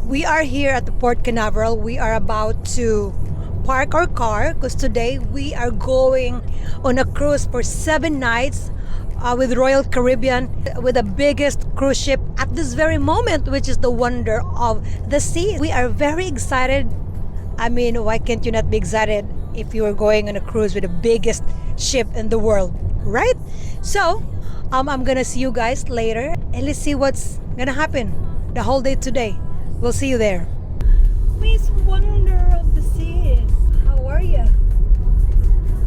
We are here at the Port Canaveral. We are about to park our car because today we are going on a cruise for 7 nights with Royal Caribbean, with the biggest cruise ship at this very moment, which is the Wonder of the Sea. We are very excited. I mean, why can't you not be excited if you are going on a cruise with the biggest ship in the world, right? So I'm gonna see you guys later, and let's see what's gonna happen the whole day today. We'll see you there. Miss Wonder of the Seas, how are you?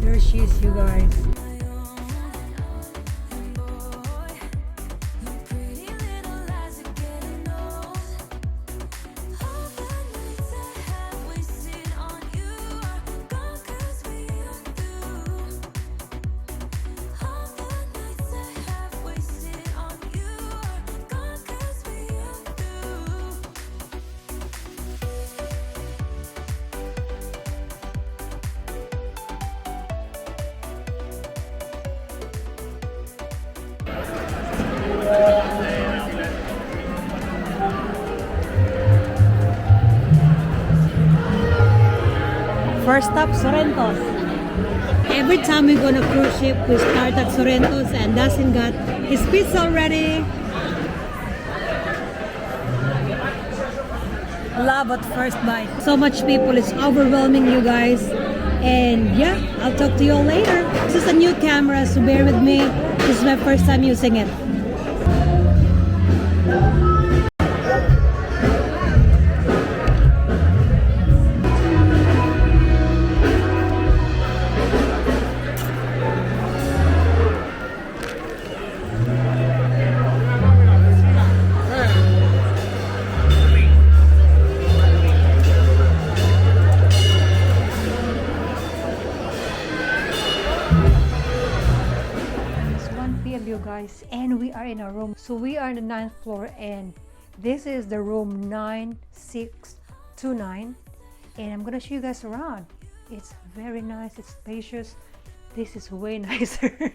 There she is, you guys. First stop, Sorrentos. Every time we go on a cruise ship, we start at Sorrentos, and Dustin got his pizza already. Love at first bite. So much people, it's overwhelming, you guys. And yeah, I'll talk to you all later. This is a new camera, so bear with me. This is my first time using it. You guys, and we are in a room, so we are on the 9th floor, and this is the room 9629, and I'm gonna show you guys around. It's very nice, it's spacious. This is way nicer.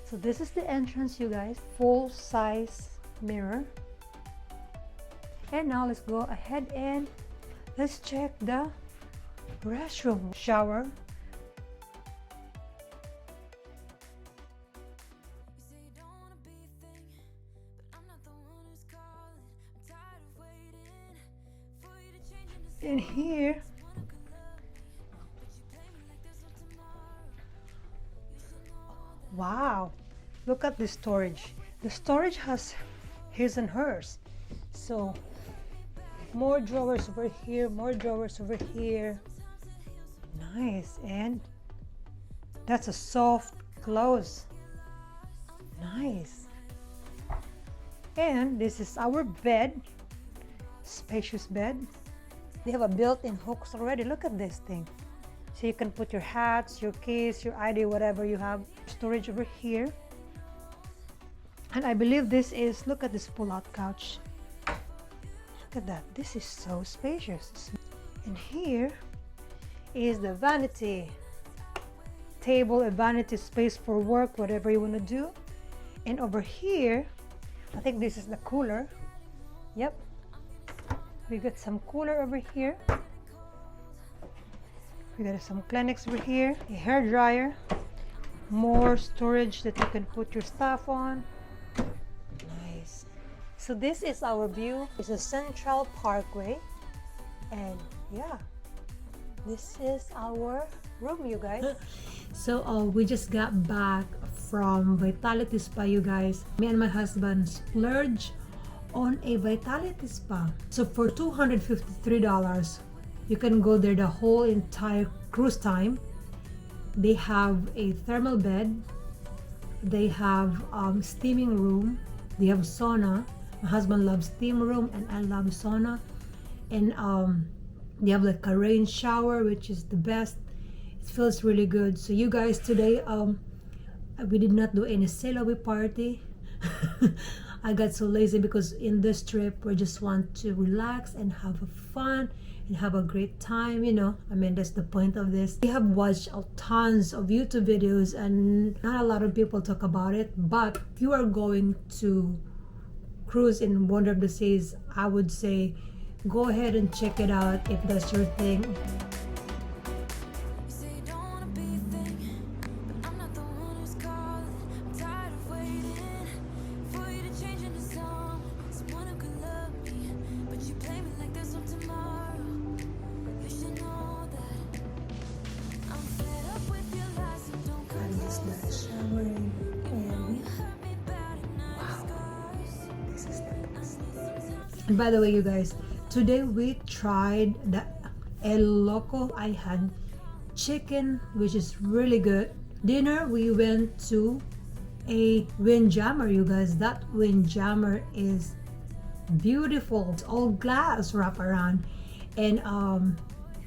So this is the entrance, you guys. Full size mirror. And now let's go ahead and let's check the restroom. Shower. In here, wow, look at the storage. The storage has his and hers, so more drawers over here, more drawers over here. Nice. And that's a soft close. Nice. And this is our bed, spacious bed. They have a built-in hooks already. Look at this thing. So you can put your hats, your keys, your ID, whatever you have. Storage over here. And I believe this is, look at this pull-out couch. Look at that. This is so spacious. And here is the vanity table, a vanity space for work, whatever you want to do. And over here, I think this is the cooler. Yep. We got some cooler over here. We got some Kleenex over here. A hair dryer. More storage that you can put your stuff on. Nice. So this is our view. It's a Central Parkway. And yeah, this is our room, you guys. So we just got back from Vitality Spa, you guys. Me and my husband splurged on a Vitality Spa. So for $253, you can go there the whole entire cruise time. They have a thermal bed. They have steaming room. They have sauna. My husband loves steam room and I love sauna. And they have like a rain shower, which is the best. It feels really good. So you guys, today we did not do any sail away party. I got so lazy because in this trip we just want to relax and have fun and have a great time, you know. I mean, that's the point of this. We have watched tons of YouTube videos and not a lot of people talk about it, but if you are going to cruise in Wonder of the Seas, I would say Go ahead and check it out if that's your thing. I'm just not showering and wow, this is the best. And by the way, you guys, today we tried the El Loco. I had chicken, which is really good. Dinner, we went to a windjammer, you guys. That windjammer is beautiful. It's all glass wrap around. And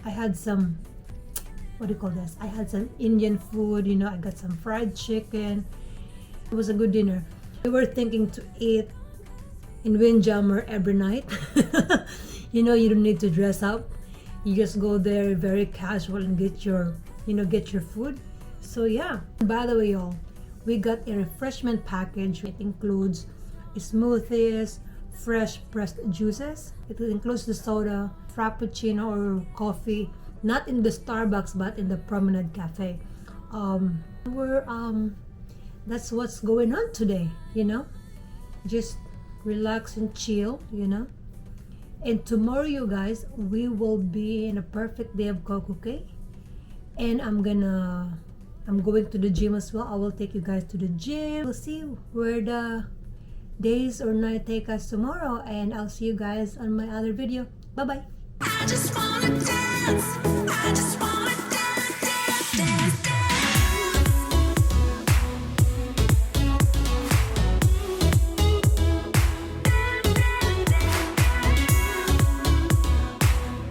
I had some, what do you call this? I had some Indian food, you know, I got some fried chicken. It was a good dinner. We were thinking to eat in windjammer every night. You know, you don't need to dress up. You just go there very casual and get your, you know, get your food. So yeah. By the way, y'all, we got a refreshment package. It includes smoothies, fresh pressed juices. It includes the soda, frappuccino or coffee, not in the Starbucks but in the Promenade Cafe. That's what's going on today, you know. Just relax and chill, you know. And tomorrow, you guys, we will be in a perfect day of Kokuke. And I'm going to the gym as well. I will take you guys to the gym. We'll see where the days or night take us tomorrow. And I'll see you guys on my other video. Bye-bye. I just wanna dance. I just wanna